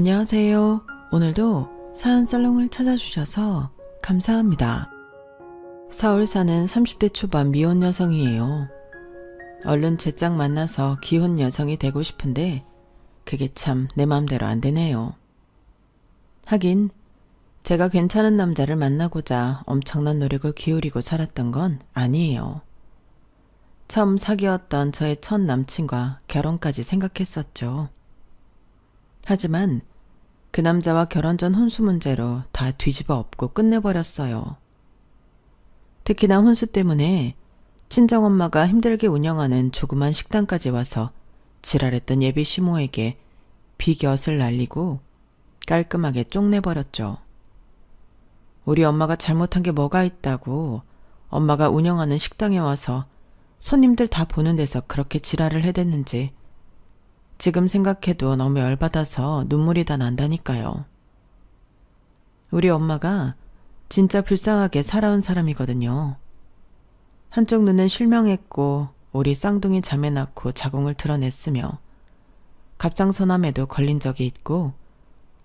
안녕하세요. 오늘도 사연살롱을 찾아주셔서 감사합니다. 서울 사는 30대 초반 미혼 여성이에요. 얼른 제 짝 만나서 기혼 여성이 되고 싶은데 그게 참 내 맘대로 안 되네요. 하긴 제가 괜찮은 남자를 만나고자 엄청난 노력을 기울이고 살았던 건 아니에요. 처음 사귀었던 저의 첫 남친과 결혼까지 생각했었죠. 하지만 그 남자와 결혼 전 혼수 문제로 다 뒤집어 엎고 끝내버렸어요. 특히나 혼수 때문에 친정엄마가 힘들게 운영하는 조그만 식당까지 와서 지랄했던 예비 시모에게 비곁을 날리고 깔끔하게 쪽내버렸죠. 우리 엄마가 잘못한 게 뭐가 있다고 엄마가 운영하는 식당에 와서 손님들 다 보는 데서 그렇게 지랄을 해댔는지 지금 생각해도 너무 열받아서 눈물이 다 난다니까요. 우리 엄마가 진짜 불쌍하게 살아온 사람이거든요. 한쪽 눈은 실명했고 우리 쌍둥이 자매 낳고 자궁을 드러냈으며 갑상선암에도 걸린 적이 있고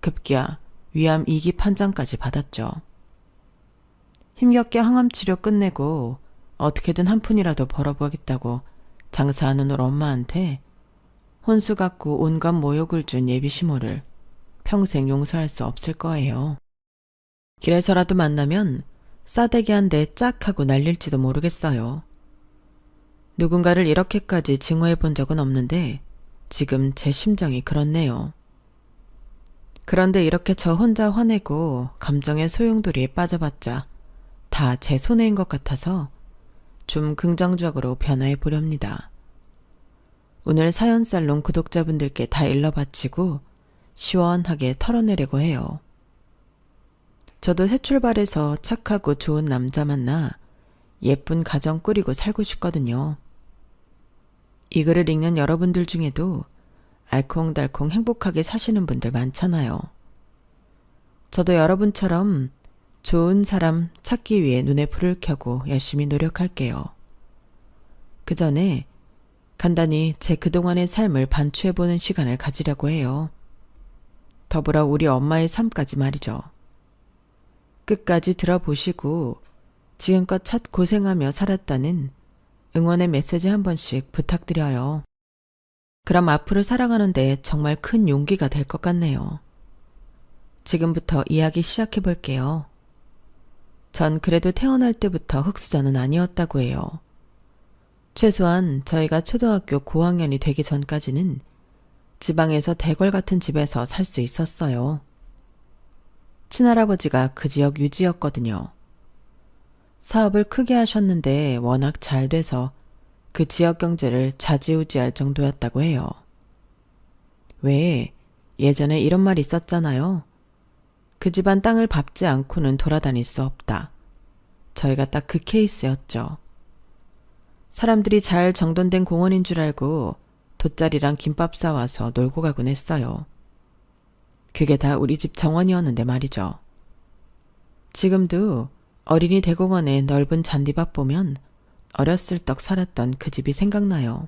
급기야 위암 2기 판정까지 받았죠. 힘겹게 항암치료 끝내고 어떻게든 한 푼이라도 벌어보겠다고 장사하는 우리 엄마한테 혼수 갖고 온갖 모욕을 준 예비 시모를 평생 용서할 수 없을 거예요. 길에서라도 만나면 싸대기 한 대 짝 하고 날릴지도 모르겠어요. 누군가를 이렇게까지 증오해 본 적은 없는데 지금 제 심정이 그렇네요. 그런데 이렇게 저 혼자 화내고 감정의 소용돌이에 빠져봤자 다 제 손해인 것 같아서 좀 긍정적으로 변화해 보렵니다. 오늘 사연살롱 구독자분들께 다 일러바치고 시원하게 털어내려고 해요. 저도 새 출발해서 착하고 좋은 남자 만나 예쁜 가정 꾸리고 살고 싶거든요. 이 글을 읽는 여러분들 중에도 알콩달콩 행복하게 사시는 분들 많잖아요. 저도 여러분처럼 좋은 사람 찾기 위해 눈에 불을 켜고 열심히 노력할게요. 그 전에 간단히 제 그동안의 삶을 반추해보는 시간을 가지려고 해요. 더불어 우리 엄마의 삶까지 말이죠. 끝까지 들어보시고 지금껏 참 고생하며 살았다는 응원의 메시지 한 번씩 부탁드려요. 그럼 앞으로 살아가는데 정말 큰 용기가 될 것 같네요. 지금부터 이야기 시작해 볼게요. 전 그래도 태어날 때부터 흙수저는 아니었다고 해요. 최소한 저희가 초등학교 고학년이 되기 전까지는 지방에서 대궐 같은 집에서 살 수 있었어요. 친할아버지가 그 지역 유지였거든요. 사업을 크게 하셨는데 워낙 잘 돼서 그 지역 경제를 좌지우지할 정도였다고 해요. 왜 예전에 이런 말 있었잖아요. 그 집안 땅을 밟지 않고는 돌아다닐 수 없다. 저희가 딱 그 케이스였죠. 사람들이 잘 정돈된 공원인 줄 알고 돗자리랑 김밥 싸와서 놀고 가곤 했어요. 그게 다 우리 집 정원이었는데 말이죠. 지금도 어린이 대공원의 넓은 잔디밭 보면 어렸을 적 살았던 그 집이 생각나요.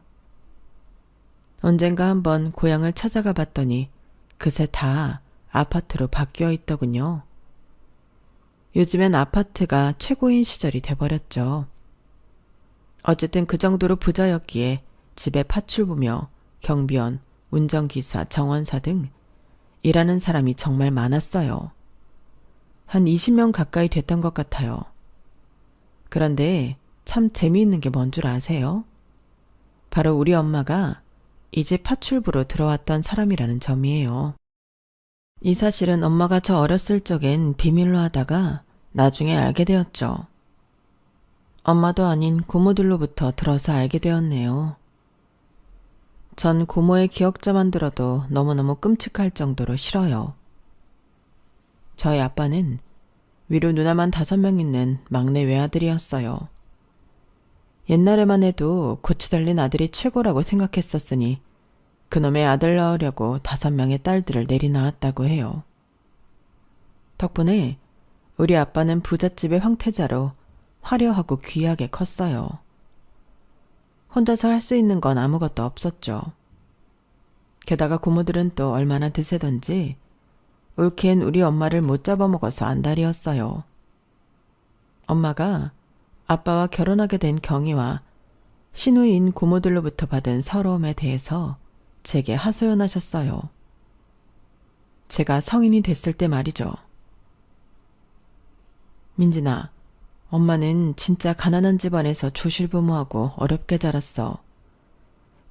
언젠가 한번 고향을 찾아가 봤더니 그새 다 아파트로 바뀌어 있더군요. 요즘엔 아파트가 최고인 시절이 돼버렸죠. 어쨌든 그 정도로 부자였기에 집에 파출부며 경비원, 운전기사, 정원사 등 일하는 사람이 정말 많았어요. 한 20명 가까이 됐던 것 같아요. 그런데 참 재미있는 게 뭔 줄 아세요? 바로 우리 엄마가 이 집 파출부로 들어왔던 사람이라는 점이에요. 이 사실은 엄마가 저 어렸을 적엔 비밀로 하다가 나중에 알게 되었죠. 엄마도 아닌 고모들로부터 들어서 알게 되었네요. 전 고모의 기억자만 들어도 너무너무 끔찍할 정도로 싫어요. 저희 아빠는 위로 누나만 5명 있는 막내 외아들이었어요. 옛날에만 해도 고추 달린 아들이 최고라고 생각했었으니 그놈의 아들 낳으려고 5명의 딸들을 내리놓았다고 해요. 덕분에 우리 아빠는 부잣집의 황태자로 화려하고 귀하게 컸어요. 혼자서 할 수 있는 건 아무것도 없었죠. 게다가 고모들은 또 얼마나 드세던지 올케는 우리 엄마를 못 잡아먹어서 안달이었어요. 엄마가 아빠와 결혼하게 된 경위와 시누이인 고모들로부터 받은 서러움에 대해서 제게 하소연하셨어요. 제가 성인이 됐을 때 말이죠. 민진아, 엄마는 진짜 가난한 집안에서 조실부모하고 어렵게 자랐어.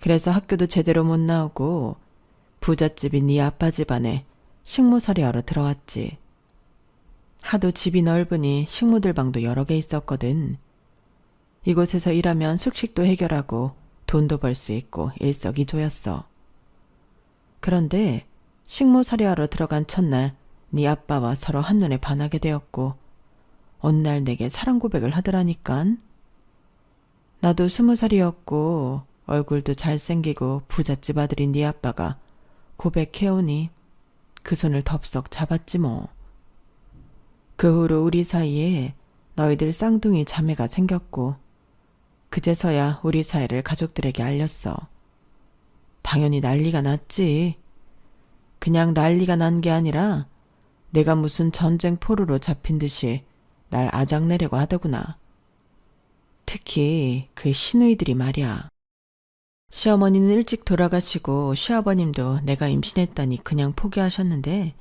그래서 학교도 제대로 못 나오고 부잣집인 네 아빠 집안에 식모살이하러 들어왔지. 하도 집이 넓으니 식모들 방도 여러 개 있었거든. 이곳에서 일하면 숙식도 해결하고 돈도 벌 수 있고 일석이조였어. 그런데 식모살이하러 들어간 첫날 네 아빠와 서로 한눈에 반하게 되었고 어느 날 내게 사랑 고백을 하더라니깐. 나도 20살이었고 얼굴도 잘생기고 부잣집 아들인 네 아빠가 고백해오니 그 손을 덥석 잡았지 뭐. 그 후로 우리 사이에 너희들 쌍둥이 자매가 생겼고 그제서야 우리 사이를 가족들에게 알렸어. 당연히 난리가 났지. 그냥 난리가 난 게 아니라 내가 무슨 전쟁 포로로 잡힌 듯이 날 아작내려고 하더구나. 특히 그 시누이들이 말이야. 시어머니는 일찍 돌아가시고 시아버님도 내가 임신했다니 그냥 포기하셨는데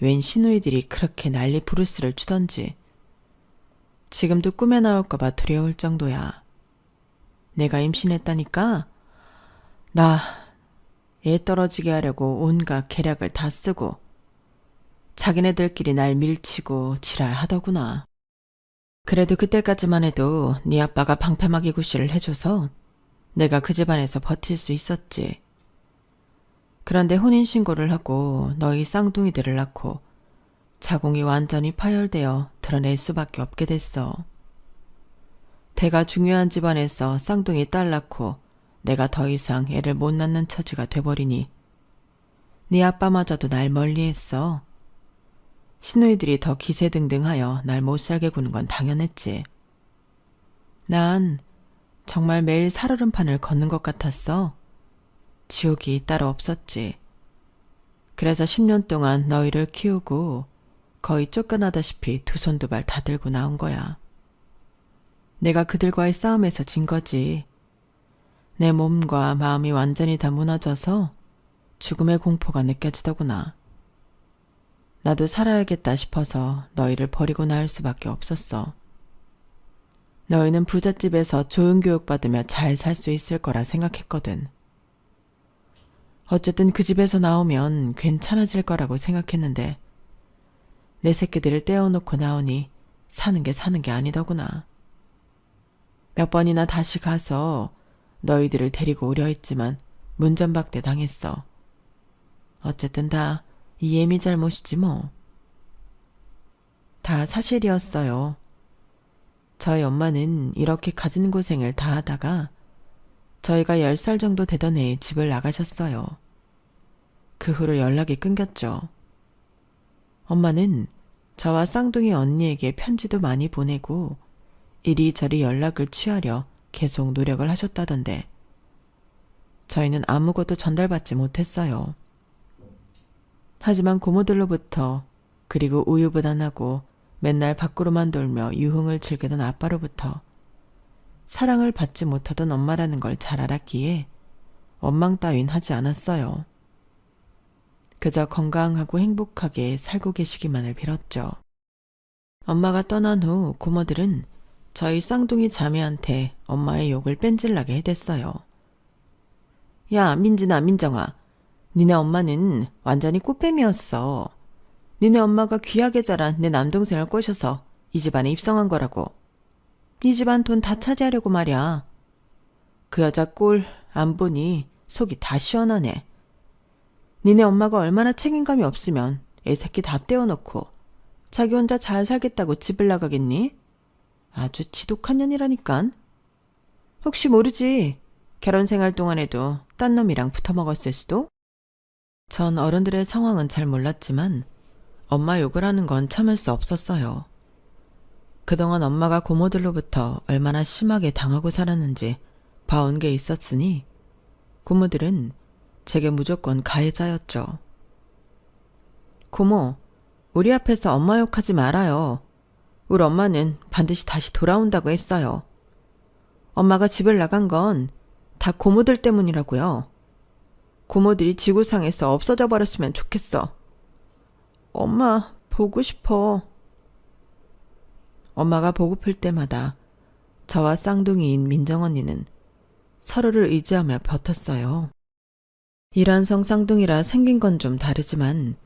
웬 시누이들이 그렇게 난리 부르스를 추던지. 지금도 꿈에 나올까봐 두려울 정도야. 내가 임신했다니까 나 애 떨어지게 하려고 온갖 계략을 다 쓰고 자기네들끼리 날 밀치고 지랄하더구나. 그래도 그때까지만 해도 네 아빠가 방패막이 구실을 해줘서 내가 그 집안에서 버틸 수 있었지. 그런데 혼인신고를 하고 너희 쌍둥이들을 낳고 자궁이 완전히 파열되어 드러낼 수밖에 없게 됐어. 대가 중요한 집안에서 쌍둥이 딸 낳고 내가 더 이상 애를 못 낳는 처지가 돼버리니 네 아빠마저도 날 멀리했어. 시누이들이 더 기세등등하여 날 못살게 구는 건 당연했지. 난 정말 매일 살얼음판을 걷는 것 같았어. 지옥이 따로 없었지. 그래서 10년 동안 너희를 키우고 거의 쫓겨나다시피 두 손 두 발 다 들고 나온 거야. 내가 그들과의 싸움에서 진 거지. 내 몸과 마음이 완전히 다 무너져서 죽음의 공포가 느껴지더구나. 나도 살아야겠다 싶어서 너희를 버리고 나올 수밖에 없었어. 너희는 부잣집에서 좋은 교육 받으며 잘 살 수 있을 거라 생각했거든. 어쨌든 그 집에서 나오면 괜찮아질 거라고 생각했는데 내 새끼들을 떼어놓고 나오니 사는 게 아니더구나. 몇 번이나 다시 가서 너희들을 데리고 오려 했지만 문전박대 당했어. 어쨌든 다 이애미 잘못이지 뭐. 다 사실이었어요. 저희 엄마는 이렇게 가진 고생을 다 하다가 저희가 10살 정도 되던 해에 집을 나가셨어요. 그 후로 연락이 끊겼죠. 엄마는 저와 쌍둥이 언니에게 편지도 많이 보내고 이리저리 연락을 취하려 계속 노력을 하셨다던데 저희는 아무것도 전달받지 못했어요. 하지만 고모들로부터 그리고 우유부단하고 맨날 밖으로만 돌며 유흥을 즐기던 아빠로부터 사랑을 받지 못하던 엄마라는 걸 잘 알았기에 원망 따윈 하지 않았어요. 그저 건강하고 행복하게 살고 계시기만을 빌었죠. 엄마가 떠난 후 고모들은 저희 쌍둥이 자매한테 엄마의 욕을 뺀질나게 해댔어요. 야, 민진아, 민정아. 니네 엄마는 완전히 꽃뱀이었어. 니네 엄마가 귀하게 자란 내 남동생을 꼬셔서 이 집안에 입성한 거라고. 네 집안 돈 다 차지하려고 말이야. 그 여자 꼴 안 보니 속이 다 시원하네. 니네 엄마가 얼마나 책임감이 없으면 애 새끼 다 떼어놓고 자기 혼자 잘 살겠다고 집을 나가겠니? 아주 지독한 년이라니깐. 혹시 모르지. 결혼 생활 동안에도 딴 놈이랑 붙어먹었을 수도? 전 어른들의 상황은 잘 몰랐지만 엄마 욕을 하는 건 참을 수 없었어요. 그동안 엄마가 고모들로부터 얼마나 심하게 당하고 살았는지 봐온 게 있었으니 고모들은 제게 무조건 가해자였죠. 고모, 우리 앞에서 엄마 욕하지 말아요. 우리 엄마는 반드시 다시 돌아온다고 했어요. 엄마가 집을 나간 건 다 고모들 때문이라고요. 고모들이 지구상에서 없어져 버렸으면 좋겠어. 엄마, 보고 싶어. 엄마가 보고플 때마다 저와 쌍둥이인 민정 언니는 서로를 의지하며 버텼어요. 일환성 쌍둥이라 생긴 건 좀 다르지만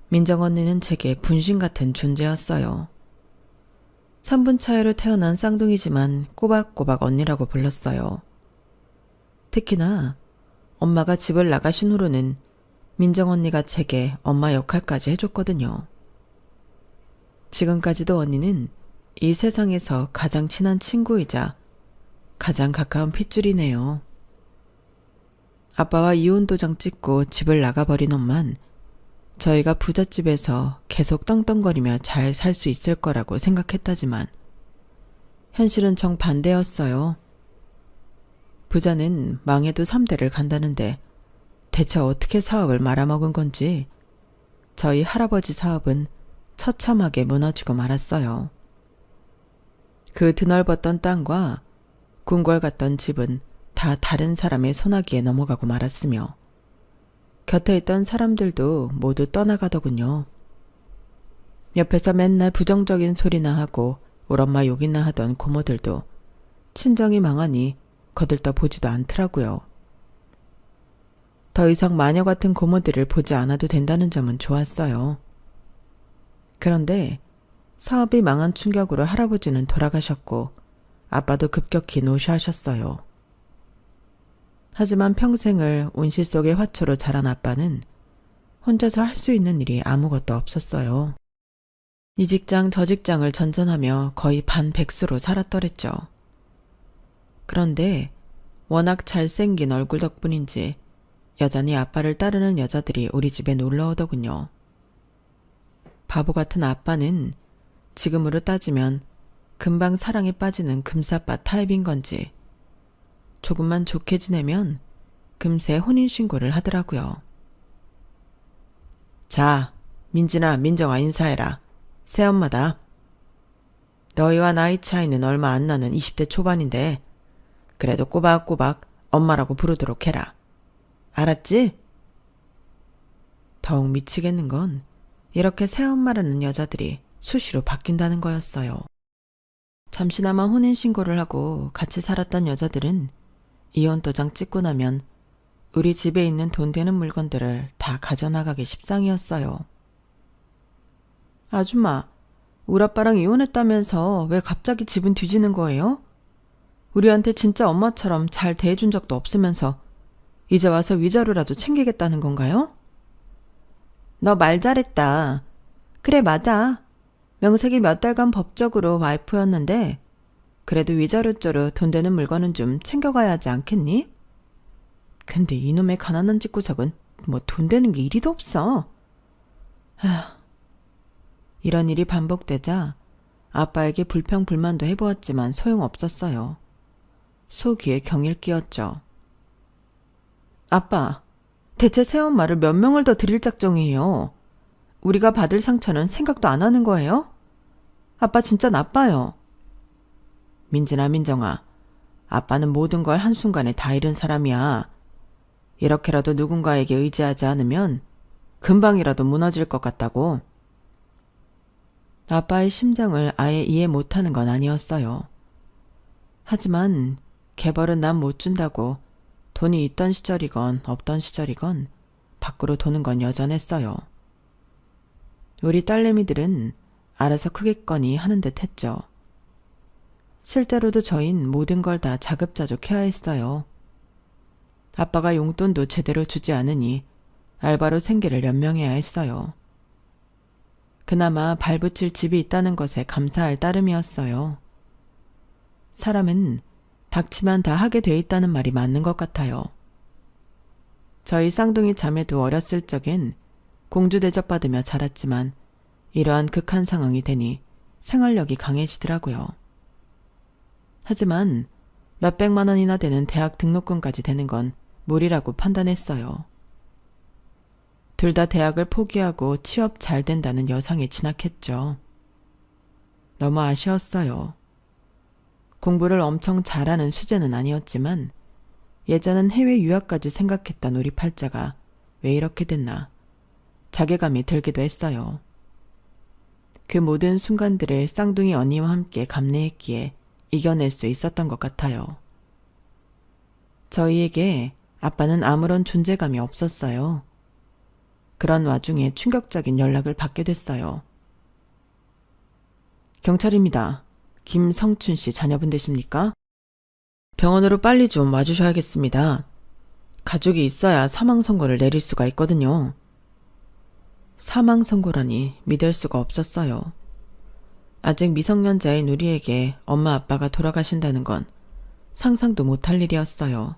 민정 언니는 제게 분신 같은 존재였어요. 3분 차이로 태어난 쌍둥이지만 꼬박꼬박 언니라고 불렀어요. 특히나 엄마가 집을 나가신 후로는 민정 언니가 제게 엄마 역할까지 해줬거든요. 지금까지도 언니는 이 세상에서 가장 친한 친구이자 가장 가까운 핏줄이네요. 아빠와 이혼 도장 찍고 집을 나가버린 엄만 저희가 부잣집에서 계속 떵떵거리며 잘 살 수 있을 거라고 생각했다지만 현실은 정반대였어요. 부자는 망해도 3대를 간다는데 대체 어떻게 사업을 말아먹은 건지 저희 할아버지 사업은 처참하게 무너지고 말았어요. 그 드넓었던 땅과 궁궐 같던 집은 다 다른 사람의 손아귀에 넘어가고 말았으며 곁에 있던 사람들도 모두 떠나가더군요. 옆에서 맨날 부정적인 소리나 하고 우리 엄마 욕이나 하던 고모들도 친정이 망하니 거들떠 보지도 않더라고요. 더 이상 마녀 같은 고모들을 보지 않아도 된다는 점은 좋았어요. 그런데 사업이 망한 충격으로 할아버지는 돌아가셨고 아빠도 급격히 노쇼하셨어요. 하지만 평생을 온실 속의 화초로 자란 아빠는 혼자서 할 수 있는 일이 아무것도 없었어요. 이 직장 저 직장을 전전하며 거의 반백수로 살았더랬죠. 그런데 워낙 잘생긴 얼굴 덕분인지 여전히 아빠를 따르는 여자들이 우리 집에 놀러 오더군요. 바보 같은 아빠는 지금으로 따지면 금방 사랑에 빠지는 금사빠 타입인 건지 조금만 좋게 지내면 금세 혼인신고를 하더라고요. 자, 민진아, 민정아 인사해라. 새엄마다. 너희와 나이 차이는 얼마 안 나는 20대 초반인데 그래도 꼬박꼬박 엄마라고 부르도록 해라. 알았지? 더욱 미치겠는 건 이렇게 새엄마라는 여자들이 수시로 바뀐다는 거였어요. 잠시나마 혼인신고를 하고 같이 살았던 여자들은 이혼 도장 찍고 나면 우리 집에 있는 돈 되는 물건들을 다 가져나가기 십상이었어요. 아줌마, 우리 아빠랑 이혼했다면서 왜 갑자기 집은 뒤지는 거예요? 우리한테 진짜 엄마처럼 잘 대해준 적도 없으면서 이제 와서 위자료라도 챙기겠다는 건가요? 너 말 잘했다. 그래, 맞아. 명색이 몇 달간 법적으로 와이프였는데 그래도 위자료조로 돈 되는 물건은 좀 챙겨가야 하지 않겠니? 근데 이놈의 가난한 집구석은 뭐 돈 되는 게 이리도 없어. 이런 일이 반복되자 아빠에게 불평불만도 해보았지만 소용없었어요. 속이에 경일 끼었죠. 아빠, 대체 새엄마를 몇 명을 더 드릴 작정이에요? 우리가 받을 상처는 생각도 안 하는 거예요? 아빠 진짜 나빠요. 민진아, 민정아, 아빠는 모든 걸 한순간에 다 잃은 사람이야. 이렇게라도 누군가에게 의지하지 않으면 금방이라도 무너질 것 같다고. 아빠의 심정을 아예 이해 못하는 건 아니었어요. 하지만 개벌은 난 못 준다고 돈이 있던 시절이건 없던 시절이건 밖으로 도는 건 여전했어요. 우리 딸내미들은 알아서 크겠거니 하는 듯 했죠. 실제로도 저흰 모든 걸 다 자급자족해야 했어요. 아빠가 용돈도 제대로 주지 않으니 알바로 생계를 연명해야 했어요. 그나마 발붙일 집이 있다는 것에 감사할 따름이었어요. 사람은 닥치면 다 하게 돼 있다는 말이 맞는 것 같아요. 저희 쌍둥이 자매도 어렸을 적엔 공주 대접받으며 자랐지만 이러한 극한 상황이 되니 생활력이 강해지더라고요. 하지만 몇백만 원이나 되는 대학 등록금까지 되는 건 무리라고 판단했어요. 둘 다 대학을 포기하고 취업 잘 된다는 여상에 진학했죠. 너무 아쉬웠어요. 공부를 엄청 잘하는 수재는 아니었지만 예전엔 해외 유학까지 생각했던 우리 팔자가 왜 이렇게 됐나 자괴감이 들기도 했어요. 그 모든 순간들을 쌍둥이 언니와 함께 감내했기에 이겨낼 수 있었던 것 같아요. 저희에게 아빠는 아무런 존재감이 없었어요. 그런 와중에 충격적인 연락을 받게 됐어요. 경찰입니다. 김성춘 씨 자녀분 되십니까? 병원으로 빨리 좀 와주셔야겠습니다. 가족이 있어야 사망 선고를 내릴 수가 있거든요. 사망 선고라니 믿을 수가 없었어요. 아직 미성년자인 우리에게 엄마 아빠가 돌아가신다는 건 상상도 못할 일이었어요.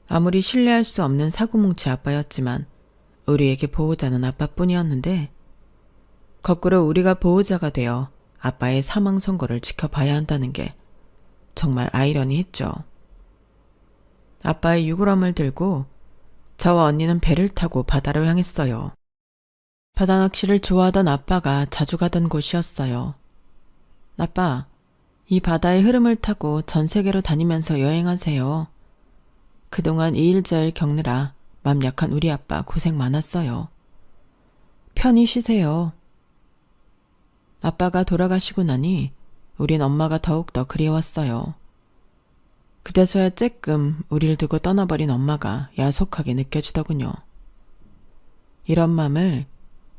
아무리 신뢰할 수 없는 사고뭉치 아빠였지만 우리에게 보호자는 아빠뿐이었는데 거꾸로 우리가 보호자가 되어 아빠의 사망 선고를 지켜봐야 한다는 게 정말 아이러니했죠. 아빠의 유골함을 들고 저와 언니는 배를 타고 바다로 향했어요. 바다 낚시를 좋아하던 아빠가 자주 가던 곳이었어요. 아빠, 이 바다의 흐름을 타고 전 세계로 다니면서 여행하세요. 그동안 이일저일 겪느라 맘 약한 우리 아빠 고생 많았어요. 편히 쉬세요. 아빠가 돌아가시고 나니 우린 엄마가 더욱더 그리웠어요. 그제서야 쬐끔 우릴 두고 떠나버린 엄마가 야속하게 느껴지더군요. 이런 맘을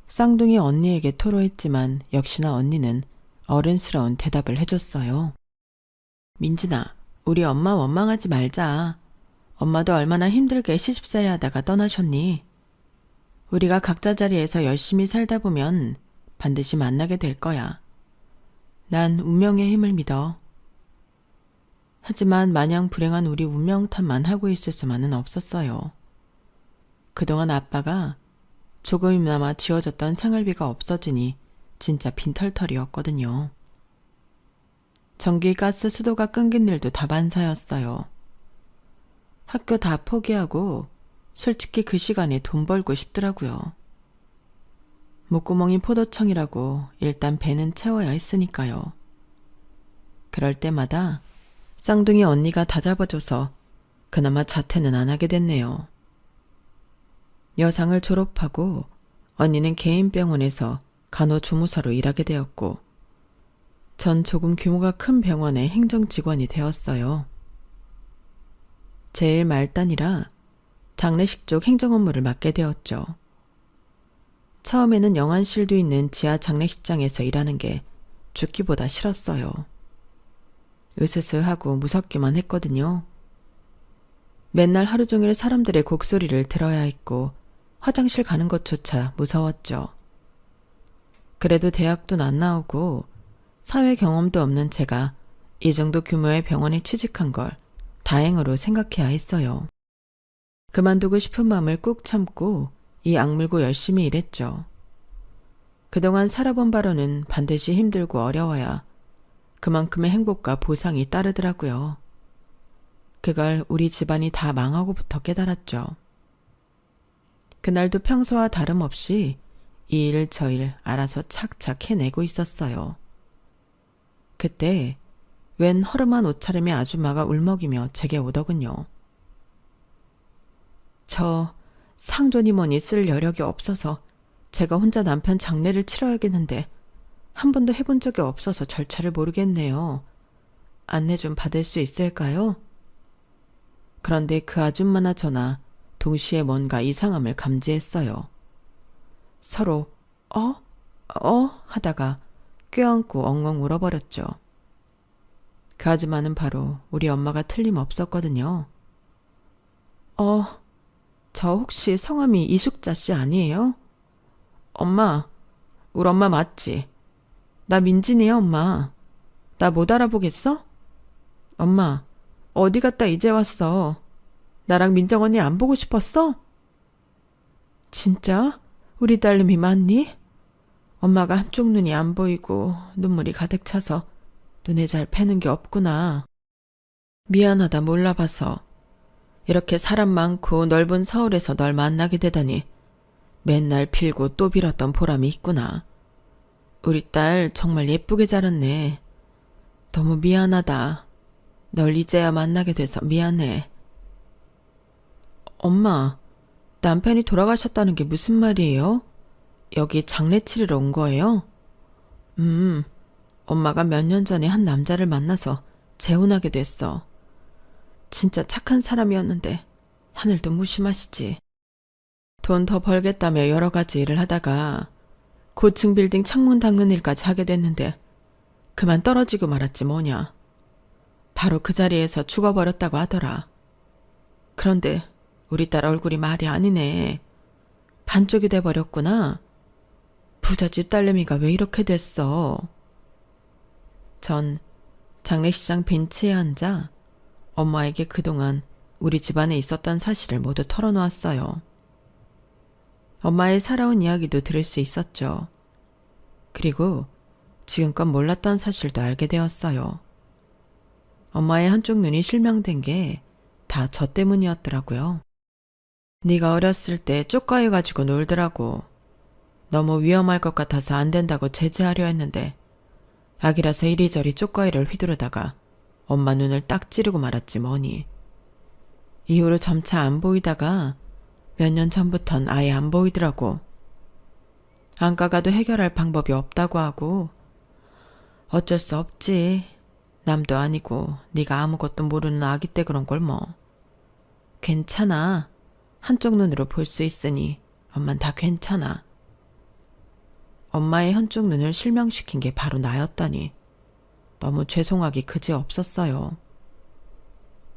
쌍둥이 언니에게 토로했지만 역시나 언니는 어른스러운 대답을 해줬어요. 민진아, 우리 엄마 원망하지 말자. 엄마도 얼마나 힘들게 시집살이 하다가 떠나셨니? 우리가 각자 자리에서 열심히 살다 보면 반드시 만나게 될 거야. 난 운명의 힘을 믿어. 하지만 마냥 불행한 우리 운명 탓만 하고 있을 수만은 없었어요. 그동안 아빠가 조금이나마 지어졌던 생활비가 없어지니 진짜 빈털털이었거든요. 전기, 가스, 수도가 끊긴 일도 다반사였어요. 학교 다 포기하고 솔직히 그 시간에 돈 벌고 싶더라고요. 목구멍이 포도청이라고 일단 배는 채워야 했으니까요. 그럴 때마다 쌍둥이 언니가 다잡아줘서 그나마 자퇴는 안 하게 됐네요. 여상을 졸업하고 언니는 개인 병원에서 간호조무사로 일하게 되었고 전 조금 규모가 큰 병원의 행정직원이 되었어요. 제일 말단이라 장례식 쪽 행정 업무를 맡게 되었죠. 처음에는 영안실도 있는 지하 장례식장에서 일하는 게 죽기보다 싫었어요. 으스스하고 무섭기만 했거든요. 맨날 하루 종일 사람들의 곡소리를 들어야 했고 화장실 가는 것조차 무서웠죠. 그래도 대학도 안 나오고 사회 경험도 없는 제가 이 정도 규모의 병원에 취직한 걸 다행으로 생각해야 했어요. 그만두고 싶은 마음을 꾹 참고 이 악물고 열심히 일했죠. 그동안 살아본 바로는 반드시 힘들고 어려워야 그만큼의 행복과 보상이 따르더라고요. 그걸 우리 집안이 다 망하고부터 깨달았죠. 그날도 평소와 다름없이 이 일 저 일 알아서 착착 해내고 있었어요. 그때 웬 허름한 옷차림의 아줌마가 울먹이며 제게 오더군요. 저 상존이 뭐니 쓸 여력이 없어서 제가 혼자 남편 장례를 치러야겠는데 한 번도 해본 적이 없어서 절차를 모르겠네요. 안내 좀 받을 수 있을까요? 그런데 그 아줌마나 저나 동시에 뭔가 이상함을 감지했어요. 서로 하다가 껴안고 엉엉 울어버렸죠. 그 아줌마는 바로 우리 엄마가 틀림없었거든요. 저 혹시 성함이 이숙자 씨 아니에요? 엄마, 우리 엄마 맞지? 나 민진이야, 엄마. 나 못 알아보겠어? 엄마, 어디 갔다 이제 왔어? 나랑 민정 언니 안 보고 싶었어? 진짜? 우리 딸내미 맞니? 엄마가 한쪽 눈이 안 보이고 눈물이 가득 차서 눈에 잘 패는 게 없구나. 미안하다 몰라봐서. 이렇게 사람 많고 넓은 서울에서 널 만나게 되다니 맨날 빌고 또 빌었던 보람이 있구나. 우리 딸 정말 예쁘게 자랐네. 너무 미안하다. 널 이제야 만나게 돼서 미안해. 엄마, 남편이 돌아가셨다는 게 무슨 말이에요? 여기 장례 치르러 온 거예요? 엄마가 몇 년 전에 한 남자를 만나서 재혼하게 됐어. 진짜 착한 사람이었는데 하늘도 무심하시지. 돈 더 벌겠다며 여러 가지 일을 하다가 고층 빌딩 창문 닦는 일까지 하게 됐는데 그만 떨어지고 말았지 뭐냐. 바로 그 자리에서 죽어버렸다고 하더라. 그런데 우리 딸 얼굴이 말이 아니네. 반쪽이 돼버렸구나. 부잣집 딸내미가 왜 이렇게 됐어. 전 장례식장 벤치에 앉아 엄마에게 그동안 우리 집안에 있었던 사실을 모두 털어놓았어요. 엄마의 살아온 이야기도 들을 수 있었죠. 그리고 지금껏 몰랐던 사실도 알게 되었어요. 엄마의 한쪽 눈이 실명된 게 다 저 때문이었더라고요. 네가 어렸을 때 쪽가위 가지고 놀더라고. 너무 위험할 것 같아서 안 된다고 제지하려 했는데 아기라서 이리저리 쪽가위를 휘두르다가 엄마 눈을 딱 찌르고 말았지 뭐니. 이후로 점차 안 보이다가 몇 년 전부턴 아예 안 보이더라고. 안과 가도 해결할 방법이 없다고 하고 어쩔 수 없지. 남도 아니고 네가 아무것도 모르는 아기 때 그런 걸 뭐. 괜찮아. 한쪽 눈으로 볼 수 있으니 엄만 다 괜찮아. 엄마의 한쪽 눈을 실명시킨 게 바로 나였다니 너무 죄송하기 그지 없었어요.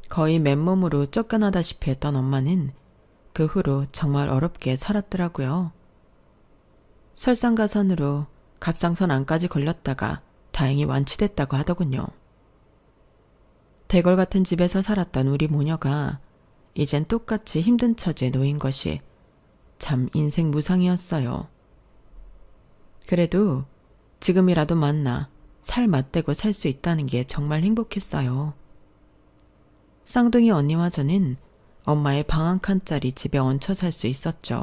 거의 맨몸으로 쫓겨나다시피 했던 엄마는 그 후로 정말 어렵게 살았더라고요. 설상가선으로 갑상선 암까지 걸렸다가 다행히 완치됐다고 하더군요. 대궐 같은 집에서 살았던 우리 모녀가 이젠 똑같이 힘든 처지에 놓인 것이 참 인생 무상이었어요. 그래도 지금이라도 만나 살 맞대고 살 수 있다는 게 정말 행복했어요. 쌍둥이 언니와 저는 엄마의 방 한 칸짜리 집에 얹혀 살 수 있었죠.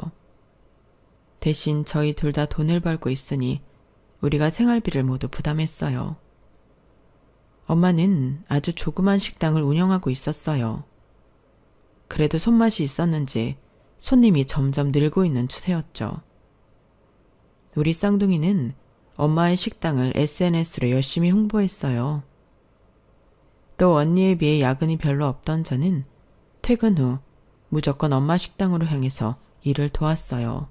대신 저희 둘 다 돈을 벌고 있으니 우리가 생활비를 모두 부담했어요. 엄마는 아주 조그만 식당을 운영하고 있었어요. 그래도 손맛이 있었는지 손님이 점점 늘고 있는 추세였죠. 우리 쌍둥이는 엄마의 식당을 SNS로 열심히 홍보했어요. 또 언니에 비해 야근이 별로 없던 저는 퇴근 후 무조건 엄마 식당으로 향해서 일을 도왔어요.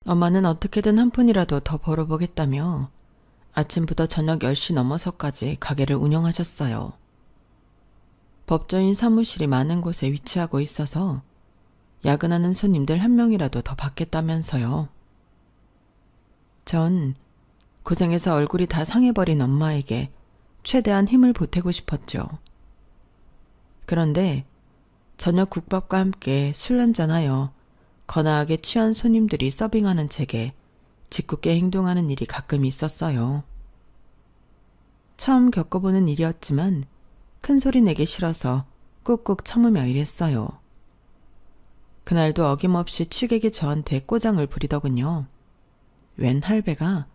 엄마는 어떻게든 한 푼이라도 더 벌어보겠다며 아침부터 저녁 10시 넘어서까지 가게를 운영하셨어요. 법조인 사무실이 많은 곳에 위치하고 있어서 야근하는 손님들 한 명이라도 더 받겠다면서요. 전 고생해서 얼굴이 다 상해버린 엄마에게 최대한 힘을 보태고 싶었죠. 그런데 저녁 국밥과 함께 술 한잔하여 거나하게 취한 손님들이 서빙하는 제게 짓궂게 행동하는 일이 가끔 있었어요. 처음 겪어보는 일이었지만 큰 소리 내기 싫어서 꾹꾹 참으며 일했어요. 그날도 어김없이 취객이 저한테 꼬장을 부리더군요. 웬 할배가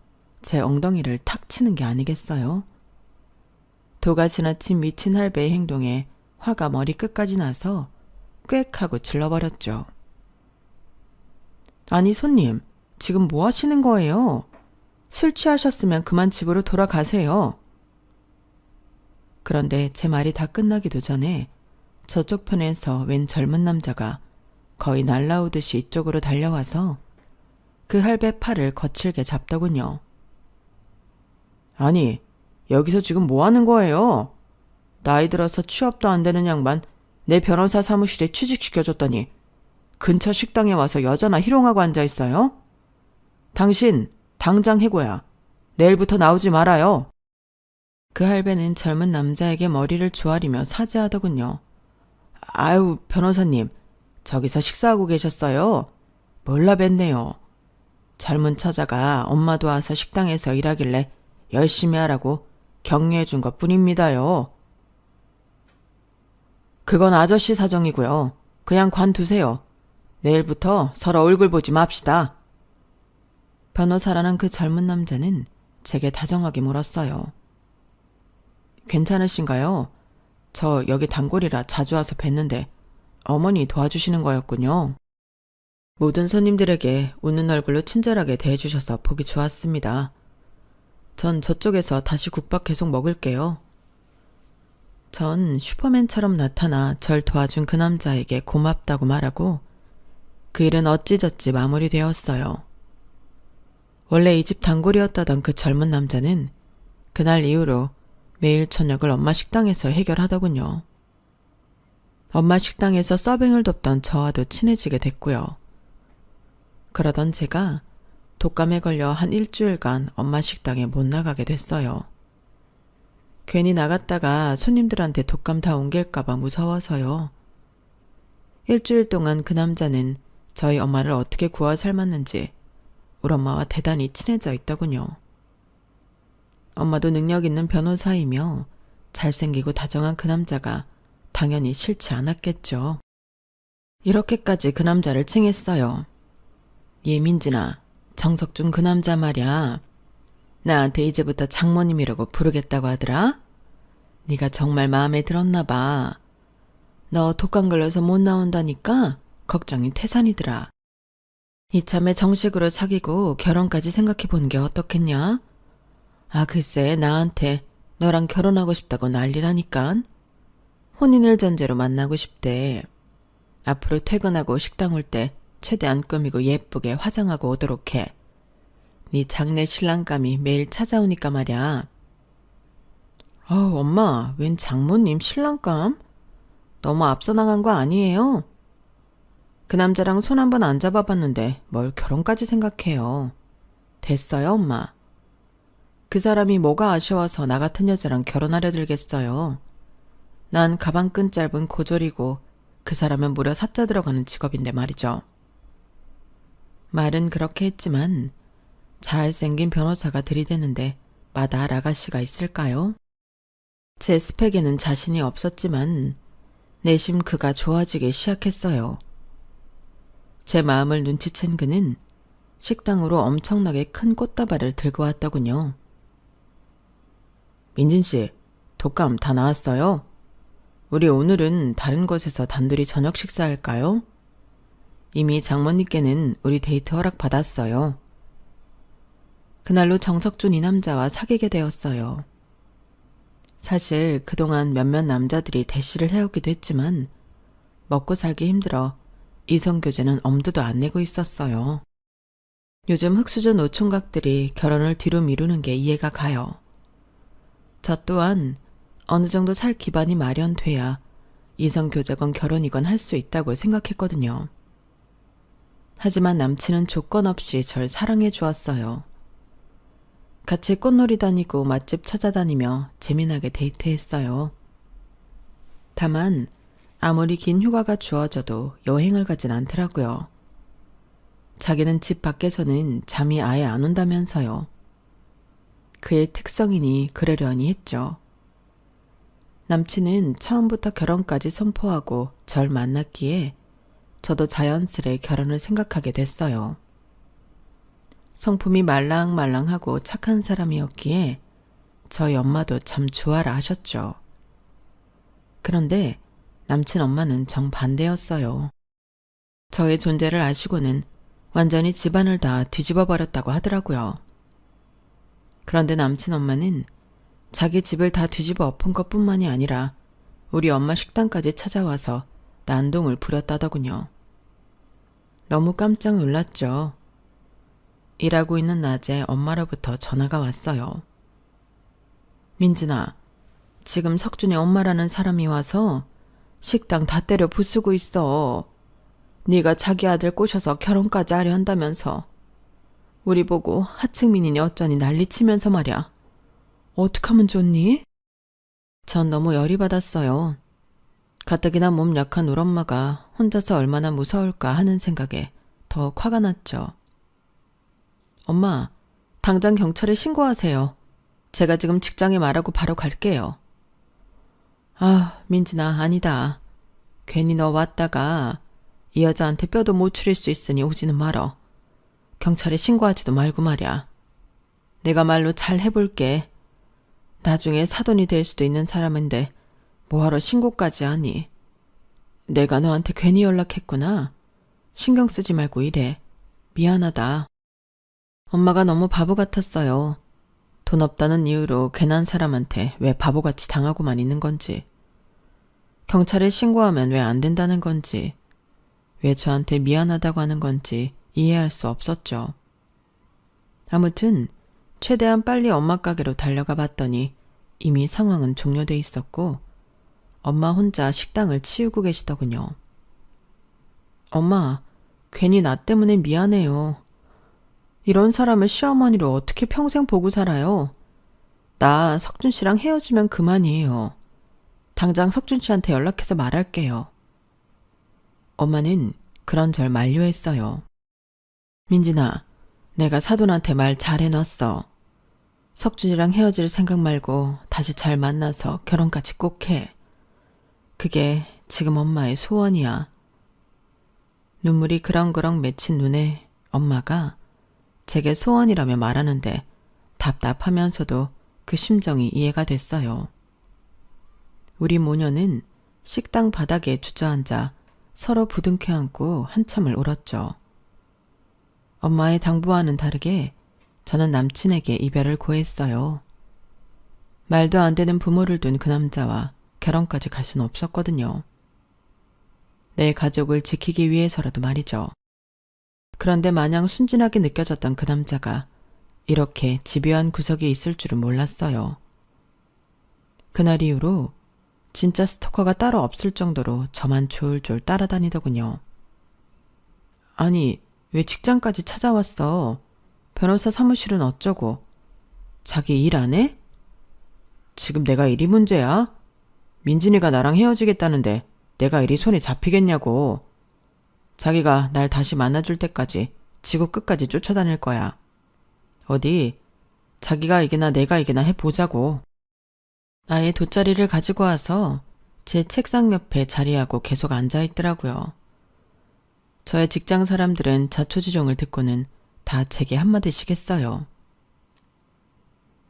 제 엉덩이를 탁 치는 게 아니겠어요? 도가 지나친 미친 할배의 행동에 화가 머리끝까지 나서 꽥 하고 질러버렸죠. 아니 손님, 지금 뭐 하시는 거예요? 술 취하셨으면 그만 집으로 돌아가세요. 그런데 제 말이 다 끝나기도 전에 저쪽 편에서 웬 젊은 남자가 거의 날라오듯이 이쪽으로 달려와서 그 할배 팔을 거칠게 잡더군요. 아니, 여기서 지금 뭐 하는 거예요? 나이 들어서 취업도 안 되는 양반 내 변호사 사무실에 취직시켜줬더니 근처 식당에 와서 여자나 희롱하고 앉아있어요? 당신 당장 해고야. 내일부터 나오지 말아요. 그 할배는 젊은 남자에게 머리를 조아리며 사죄하더군요. 아유, 변호사님, 저기서 식사하고 계셨어요? 몰라 뵀네요. 젊은 처자가 엄마 도와서 식당에서 일하길래 열심히 하라고 격려해 준 것뿐입니다요. 그건 아저씨 사정이고요. 그냥 관두세요. 내일부터 서로 얼굴 보지 맙시다. 변호사라는 그 젊은 남자는 제게 다정하게 물었어요. 괜찮으신가요? 저 여기 단골이라 자주 와서 뵀는데 어머니 도와주시는 거였군요. 모든 손님들에게 웃는 얼굴로 친절하게 대해주셔서 보기 좋았습니다. 전 저쪽에서 다시 국밥 계속 먹을게요. 전 슈퍼맨처럼 나타나 절 도와준 그 남자에게 고맙다고 말하고 그 일은 어찌저찌 마무리되었어요. 원래 이 집 단골이었다던 그 젊은 남자는 그날 이후로 매일 저녁을 엄마 식당에서 해결하더군요. 엄마 식당에서 서빙을 돕던 저와도 친해지게 됐고요. 그러던 제가 독감에 걸려 한 일주일간 엄마 식당에 못 나가게 됐어요. 괜히 나갔다가 손님들한테 독감 다 옮길까봐 무서워서요. 일주일 동안 그 남자는 저희 엄마를 어떻게 구워 삶았는지 우리 엄마와 대단히 친해져 있더군요. 엄마도 능력 있는 변호사이며 잘생기고 다정한 그 남자가 당연히 싫지 않았겠죠. 이렇게까지 그 남자를 칭했어요. 예민진아, 정석준 그 남자 말이야. 나한테 이제부터 장모님이라고 부르겠다고 하더라? 네가 정말 마음에 들었나 봐. 너 독감 걸려서 못 나온다니까 걱정이 태산이더라. 이참에 정식으로 사귀고 결혼까지 생각해보는 게 어떻겠냐? 아 글쎄 나한테 너랑 결혼하고 싶다고 난리라니깐. 혼인을 전제로 만나고 싶대. 앞으로 퇴근하고 식당 올 때 최대한 꾸미고 예쁘게 화장하고 오도록 해. 네 장래 신랑감이 매일 찾아오니까 말이야. 엄마, 웬 장모님 신랑감? 너무 앞서 나간 거 아니에요? 그 남자랑 손 한번 안 잡아봤는데 뭘 결혼까지 생각해요. 됐어요, 엄마. 그 사람이 뭐가 아쉬워서 나 같은 여자랑 결혼하려 들겠어요. 난 가방끈 짧은 고졸이고 그 사람은 무려 사자 들어가는 직업인데 말이죠. 말은 그렇게 했지만 잘생긴 변호사가 들이대는데 마다할 아가씨가 있을까요? 제 스펙에는 자신이 없었지만 내심 그가 좋아지기 시작했어요. 제 마음을 눈치챈 그는 식당으로 엄청나게 큰 꽃다발을 들고 왔더군요. 민진씨, 독감 다 나았어요? 우리 오늘은 다른 곳에서 단둘이 저녁 식사할까요? 이미 장모님께는 우리 데이트 허락 받았어요. 그날로 정석준 이 남자와 사귀게 되었어요. 사실 그동안 몇몇 남자들이 대시를 해오기도 했지만 먹고 살기 힘들어 이성교제는 엄두도 안 내고 있었어요. 요즘 흑수저 노총각들이 결혼을 뒤로 미루는 게 이해가 가요. 저 또한 어느 정도 살 기반이 마련돼야 이성교제건 결혼이건 할 수 있다고 생각했거든요. 하지만 남친은 조건 없이 절 사랑해 주었어요. 같이 꽃놀이 다니고 맛집 찾아다니며 재미나게 데이트했어요. 다만 아무리 긴 휴가가 주어져도 여행을 가진 않더라고요. 자기는 집 밖에서는 잠이 아예 안 온다면서요. 그의 특성이니 그러려니 했죠. 남친은 처음부터 결혼까지 선포하고 절 만났기에 저도 자연스레 결혼을 생각하게 됐어요. 성품이 말랑말랑하고 착한 사람이었기에 저희 엄마도 참 좋아라 하셨죠. 그런데 남친 엄마는 정반대였어요. 저의 존재를 아시고는 완전히 집안을 다 뒤집어 버렸다고 하더라고요. 그런데 남친 엄마는 자기 집을 다 뒤집어 엎은 것뿐만이 아니라 우리 엄마 식당까지 찾아와서 난동을 부렸다더군요. 너무 깜짝 놀랐죠. 일하고 있는 낮에 엄마로부터 전화가 왔어요. 민진아, 지금 석준이 엄마라는 사람이 와서 식당 다 때려 부수고 있어. 네가 자기 아들 꼬셔서 결혼까지 하려 한다면서. 우리 보고 하층민이니 어쩌니 난리치면서 말이야. 어떡하면 좋니? 전 너무 열이 받았어요. 가뜩이나 몸 약한 우리 엄마가 혼자서 얼마나 무서울까 하는 생각에 더욱 화가 났죠. 엄마, 당장 경찰에 신고하세요. 제가 지금 직장에 말하고 바로 갈게요. 아, 민진아, 아니다. 괜히 너 왔다가 이 여자한테 뼈도 못 추릴 수 있으니 오지는 말어. 경찰에 신고하지도 말고 말이야. 내가 말로 잘 해볼게. 나중에 사돈이 될 수도 있는 사람인데 뭐하러 신고까지 하니. 내가 너한테 괜히 연락했구나. 신경 쓰지 말고 이래. 미안하다. 엄마가 너무 바보 같았어요. 돈 없다는 이유로 괜한 사람한테 왜 바보같이 당하고만 있는 건지. 경찰에 신고하면 왜 안 된다는 건지. 왜 저한테 미안하다고 하는 건지 이해할 수 없었죠. 아무튼 최대한 빨리 엄마 가게로 달려가 봤더니 이미 상황은 종료돼 있었고 엄마 혼자 식당을 치우고 계시더군요. 엄마, 괜히 나 때문에 미안해요. 이런 사람을 시어머니로 어떻게 평생 보고 살아요? 나 석준 씨랑 헤어지면 그만이에요. 당장 석준 씨한테 연락해서 말할게요. 엄마는 그런절 만류했어요. 민진아, 내가 사돈한테 말 잘 해놨어. 석준이랑 헤어질 생각 말고 다시 잘 만나서 결혼까지 꼭 해. 그게 지금 엄마의 소원이야. 눈물이 그렁그렁 맺힌 눈에 엄마가 제게 소원이라며 말하는데 답답하면서도 그 심정이 이해가 됐어요. 우리 모녀는 식당 바닥에 주저앉아 서로 부둥켜 안고 한참을 울었죠. 엄마의 당부와는 다르게 저는 남친에게 이별을 고했어요. 말도 안 되는 부모를 둔 그 남자와 결혼까지 갈 수는 없었거든요. 내 가족을 지키기 위해서라도 말이죠. 그런데 마냥 순진하게 느껴졌던 그 남자가 이렇게 집요한 구석이 있을 줄은 몰랐어요. 그날 이후로 진짜 스토커가 따로 없을 정도로 저만 졸졸 따라다니더군요. 아니, 왜 직장까지 찾아왔어? 변호사 사무실은 어쩌고? 자기 일 안 해? 지금 내가 일이 문제야? 민진이가 나랑 헤어지겠다는데 내가 일이 손에 잡히겠냐고. 자기가 날 다시 만나줄 때까지 지구 끝까지 쫓아다닐 거야. 어디 자기가 이기나 내가 이기나 해보자고. 나의 돗자리를 가지고 와서 제 책상 옆에 자리하고 계속 앉아있더라고요. 저의 직장 사람들은 자초지종을 듣고는 다 제게 한마디씩 했어요.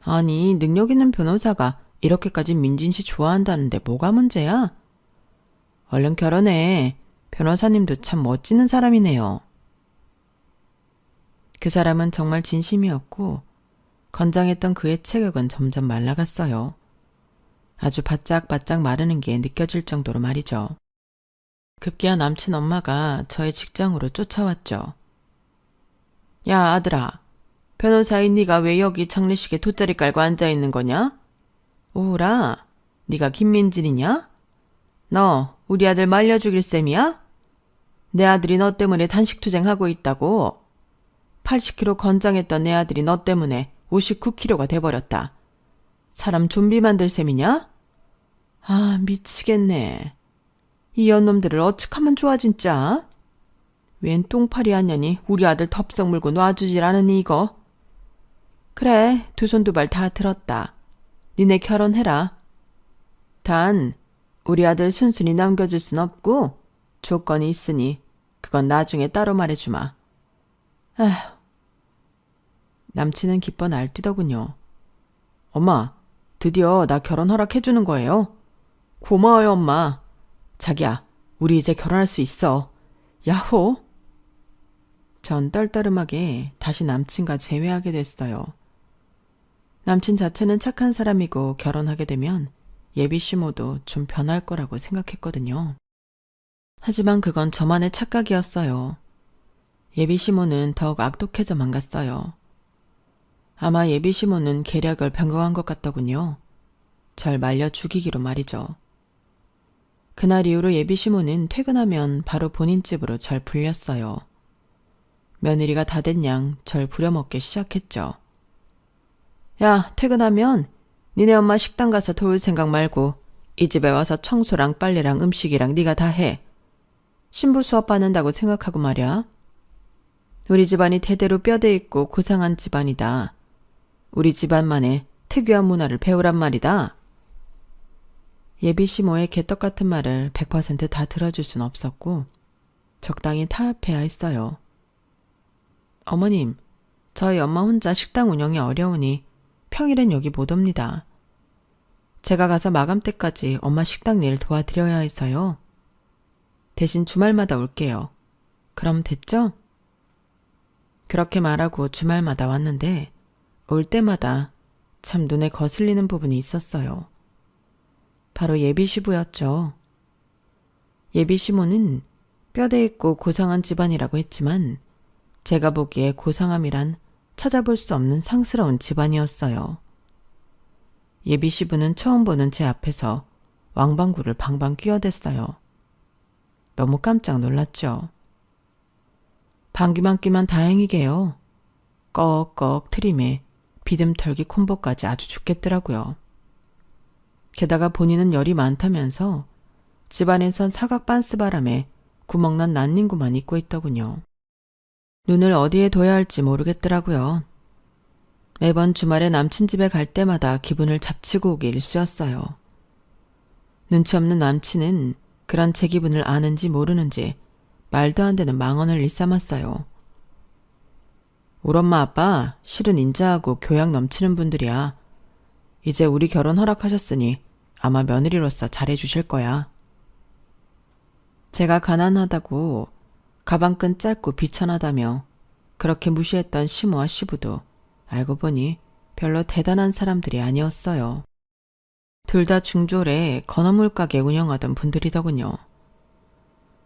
아니, 능력 있는 변호사가 이렇게까지 민진 씨 좋아한다는데 뭐가 문제야? 얼른 결혼해. 변호사님도 참 멋지는 사람이네요. 그 사람은 정말 진심이었고 건장했던 그의 체격은 점점 말라갔어요. 아주 바짝바짝 마르는 게 느껴질 정도로 말이죠. 급기야 남친 엄마가 저의 직장으로 쫓아왔죠. 야, 아들아. 변호사인 네가 왜 여기 장례식에 돗자리 깔고 앉아있는 거냐? 오라, 네가 김민진이냐? 너 우리 아들 말려 죽일 셈이야? 내 아들이 너 때문에 단식투쟁하고 있다고. 80kg 건장했던 내 아들이 너 때문에 59kg가 돼버렸다. 사람 좀비 만들 셈이냐? 아, 미치겠네. 이 연놈들을 어떡하면 좋아 진짜? 웬 똥파리 한년이 우리 아들 덥석 물고 놔주질 않으니 이거? 그래, 두 손 두 발 다 들었다. 니네 결혼해라. 단 우리 아들 순순히 남겨줄 순 없고 조건이 있으니 그건 나중에 따로 말해주마. 아휴. 남친은 기뻐 날뛰더군요. 엄마, 드디어 나 결혼 허락해주는 거예요? 고마워요, 엄마. 자기야, 우리 이제 결혼할 수 있어. 야호! 전 떨떠름하게 다시 남친과 재회하게 됐어요. 남친 자체는 착한 사람이고 결혼하게 되면 예비 시모도 좀 변할 거라고 생각했거든요. 하지만 그건 저만의 착각이었어요. 예비 시모는 더욱 악독해져만 갔어요. 아마 예비 시모는 계략을 변경한 것 같더군요. 절 말려 죽이기로 말이죠. 그날 이후로 예비 시모는 퇴근하면 바로 본인 집으로 절 불렸어요. 며느리가 다 된 양 절 부려먹기 시작했죠. 야, 퇴근하면 니네 엄마 식당 가서 도울 생각 말고 이 집에 와서 청소랑 빨래랑 음식이랑 네가 다 해. 신부 수업 받는다고 생각하고 말이야. 우리 집안이 대대로 뼈대 있고 고상한 집안이다. 우리 집안만의 특유한 문화를 배우란 말이다. 예비 시모의 개떡 같은 말을 100% 다 들어줄 순 없었고 적당히 타협해야 했어요. 어머님, 저희 엄마 혼자 식당 운영이 어려우니 평일엔 여기 못 옵니다. 제가 가서 마감 때까지 엄마 식당 일 도와드려야 해서요. 대신 주말마다 올게요. 그럼 됐죠? 그렇게 말하고 주말마다 왔는데 올 때마다 참 눈에 거슬리는 부분이 있었어요. 바로 예비시부였죠. 예비시모는 뼈대 있고 고상한 집안이라고 했지만 제가 보기에 고상함이란 찾아볼 수 없는 상스러운 집안이었어요. 예비시부는 처음 보는 제 앞에서 왕방구를 방방 끼어댔어요. 너무 깜짝 놀랐죠. 방귀만 끼면 다행이게요. 꺽꺽 트림에 비듬털기 콤보까지 아주 죽겠더라고요. 게다가 본인은 열이 많다면서 집안에선 사각 반스 바람에 구멍난 난닝구만 입고 있더군요. 눈을 어디에 둬야 할지 모르겠더라고요. 매번 주말에 남친 집에 갈 때마다 기분을 잡치고 오기 일쑤였어요. 눈치 없는 남친은 그런 제 기분을 아는지 모르는지 말도 안 되는 망언을 일삼았어요. 우리 엄마 아빠 실은 인자하고 교양 넘치는 분들이야. 이제 우리 결혼 허락하셨으니 아마 며느리로서 잘해주실 거야. 제가 가난하다고 가방끈 짧고 비천하다며 그렇게 무시했던 시모와 시부도 알고 보니 별로 대단한 사람들이 아니었어요. 둘 다 중졸에 건어물 가게 운영하던 분들이더군요.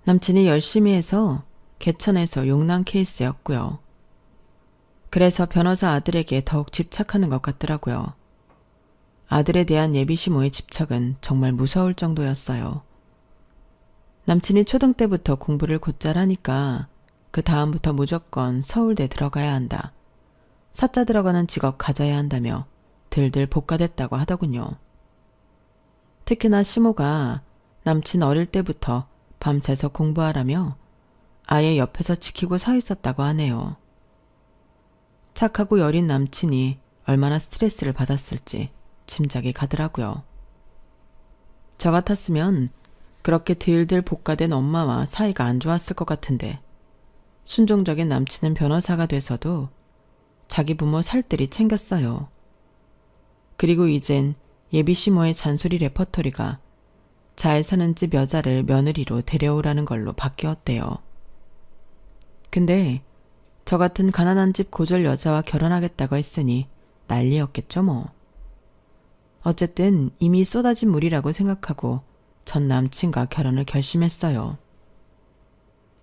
남친이 열심히 해서 개천에서 용난 케이스였고요. 그래서 변호사 아들에게 더욱 집착하는 것 같더라고요. 아들에 대한 예비시모의 집착은 정말 무서울 정도였어요. 남친이 초등 때부터 공부를 곧잘 하니까 그 다음부터 무조건 서울대 들어가야 한다. 사자 들어가는 직업 가져야 한다며 들들 복가됐다고 하더군요. 특히나 시모가 남친 어릴 때부터 밤새서 공부하라며 아예 옆에서 지키고 서 있었다고 하네요. 착하고 여린 남친이 얼마나 스트레스를 받았을지 짐작이 가더라고요. 저 같았으면 그렇게 들들 복가된 엄마와 사이가 안 좋았을 것 같은데 순종적인 남친은 변호사가 돼서도 자기 부모 살뜰히 챙겼어요. 그리고 이젠 예비시모의 잔소리 레퍼토리가 잘 사는 집 여자를 며느리로 데려오라는 걸로 바뀌었대요. 근데 저 같은 가난한 집 고졸 여자와 결혼하겠다고 했으니 난리였겠죠 뭐. 어쨌든 이미 쏟아진 물이라고 생각하고 전 남친과 결혼을 결심했어요.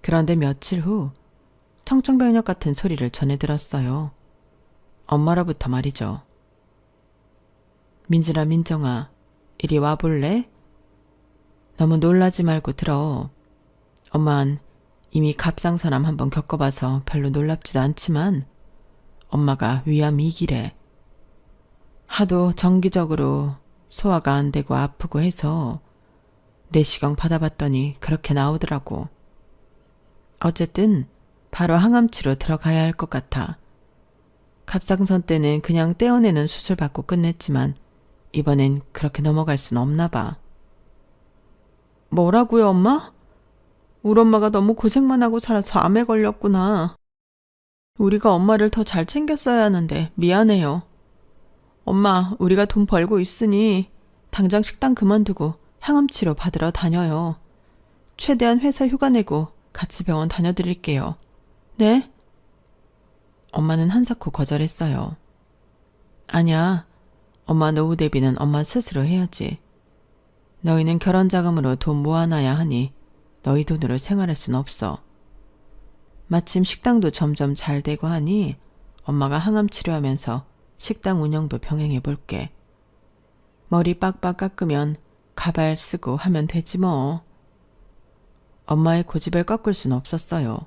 그런데 며칠 후 청천벽력 같은 소리를 전해 들었어요. 엄마로부터 말이죠. 민진아 민정아 이리 와볼래? 너무 놀라지 말고 들어. 엄만 이미 갑상선암 한번 겪어봐서 별로 놀랍지도 않지만 엄마가 위암 2기래. 하도 정기적으로 소화가 안 되고 아프고 해서 내시경 받아봤더니 그렇게 나오더라고. 어쨌든 바로 항암치료 들어가야 할 것 같아. 갑상선 때는 그냥 떼어내는 수술 받고 끝냈지만 이번엔 그렇게 넘어갈 순 없나 봐. 뭐라고요, 엄마? 우리 엄마가 너무 고생만 하고 살아서 암에 걸렸구나. 우리가 엄마를 더 잘 챙겼어야 하는데 미안해요. 엄마, 우리가 돈 벌고 있으니 당장 식당 그만두고 항암치료 받으러 다녀요. 최대한 회사 휴가 내고 같이 병원 다녀드릴게요. 네? 엄마는 한사코 거절했어요. 아니야. 엄마 노후 대비는 엄마 스스로 해야지. 너희는 결혼 자금으로 돈 모아놔야 하니 너희 돈으로 생활할 순 없어. 마침 식당도 점점 잘 되고 하니 엄마가 항암 치료하면서 식당 운영도 병행해 볼게. 머리 빡빡 깎으면 가발 쓰고 하면 되지 뭐. 엄마의 고집을 꺾을 순 없었어요.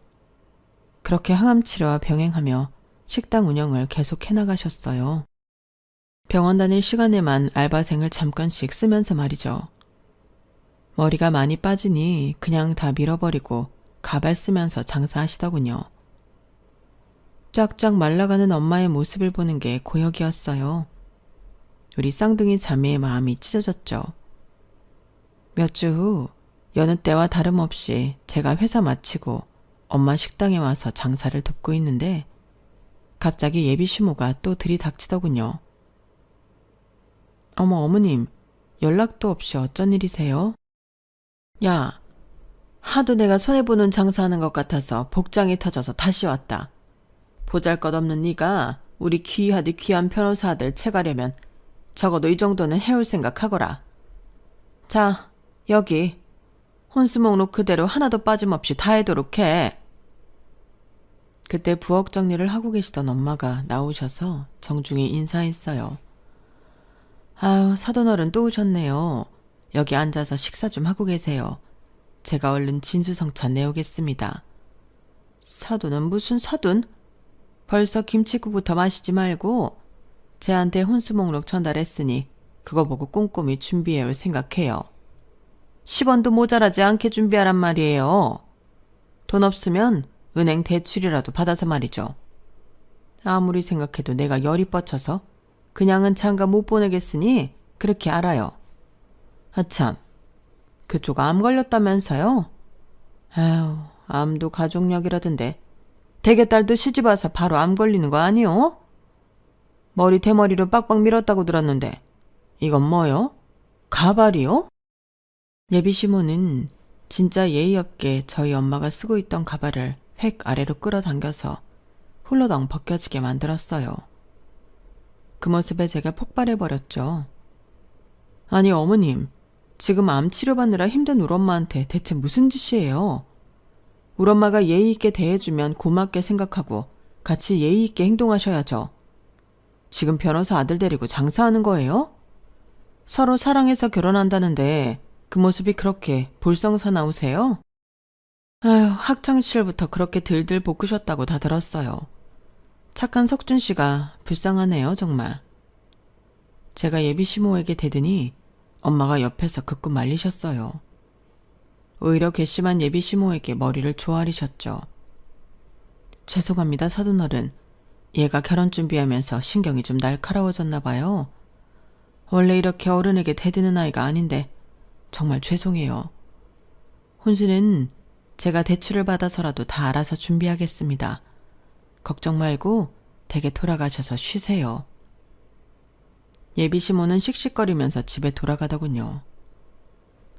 그렇게 항암 치료와 병행하며 식당 운영을 계속 해나가셨어요. 병원 다닐 시간에만 알바생을 잠깐씩 쓰면서 말이죠. 머리가 많이 빠지니 그냥 다 밀어버리고 가발 쓰면서 장사하시더군요. 쫙쫙 말라가는 엄마의 모습을 보는 게 고역이었어요. 우리 쌍둥이 자매의 마음이 찢어졌죠. 몇 주 후 여느 때와 다름없이 제가 회사 마치고 엄마 식당에 와서 장사를 돕고 있는데 갑자기 예비 시모가 또 들이닥치더군요. 어머, 어머님, 연락도 없이 어쩐 일이세요? 야, 하도 내가 손해보는 장사하는 것 같아서 복장이 터져서 다시 왔다. 보잘것없는 네가 우리 귀하디 귀한 변호사 아들 채가려면 적어도 이 정도는 해올 생각하거라. 자, 여기 혼수 목록 그대로 하나도 빠짐없이 다 해도록 해. 그때 부엌 정리를 하고 계시던 엄마가 나오셔서 정중히 인사했어요. 아유, 사돈어른 또 오셨네요. 여기 앉아서 식사 좀 하고 계세요. 제가 얼른 진수성찬 내오겠습니다. 사돈은 무슨 사돈? 벌써 김치국부터 마시지 말고 쟤한테 혼수 목록 전달했으니 그거 보고 꼼꼼히 준비해올 생각해요. 10원도 모자라지 않게 준비하란 말이에요. 돈 없으면 은행 대출이라도 받아서 말이죠. 아무리 생각해도 내가 열이 뻗쳐서 그냥은 장가 못 보내겠으니 그렇게 알아요. 아참, 그쪽 암 걸렸다면서요? 아유, 암도 가족력이라던데 대개딸도 시집와서 바로 암 걸리는 거 아니요? 머리 대머리로 빡빡 밀었다고 들었는데 이건 뭐요? 가발이요? 예비 시모는 진짜 예의 없게 저희 엄마가 쓰고 있던 가발을 획 아래로 끌어당겨서 훌러덩 벗겨지게 만들었어요. 그 모습에 제가 폭발해버렸죠. 아니 어머님, 지금 암 치료받느라 힘든 우리 엄마한테 대체 무슨 짓이에요? 우리 엄마가 예의 있게 대해주면 고맙게 생각하고 같이 예의 있게 행동하셔야죠. 지금 변호사 아들 데리고 장사하는 거예요? 서로 사랑해서 결혼한다는데 그 모습이 그렇게 볼썽사나우세요? 아휴, 학창시절부터 그렇게 들들 볶으셨다고 다 들었어요. 착한 석준 씨가 불쌍하네요, 정말. 제가 예비 시모에게 대더니 엄마가 옆에서 극구 말리셨어요. 오히려 괘씸한 예비 시모에게 머리를 조아리셨죠. 죄송합니다, 사돈어른. 얘가 결혼 준비하면서 신경이 좀 날카로워졌나 봐요. 원래 이렇게 어른에게 대드는 아이가 아닌데 정말 죄송해요. 혼수는 제가 대출을 받아서라도 다 알아서 준비하겠습니다. 걱정 말고 댁에 돌아가셔서 쉬세요. 예비 시모는 씩씩거리면서 집에 돌아가더군요.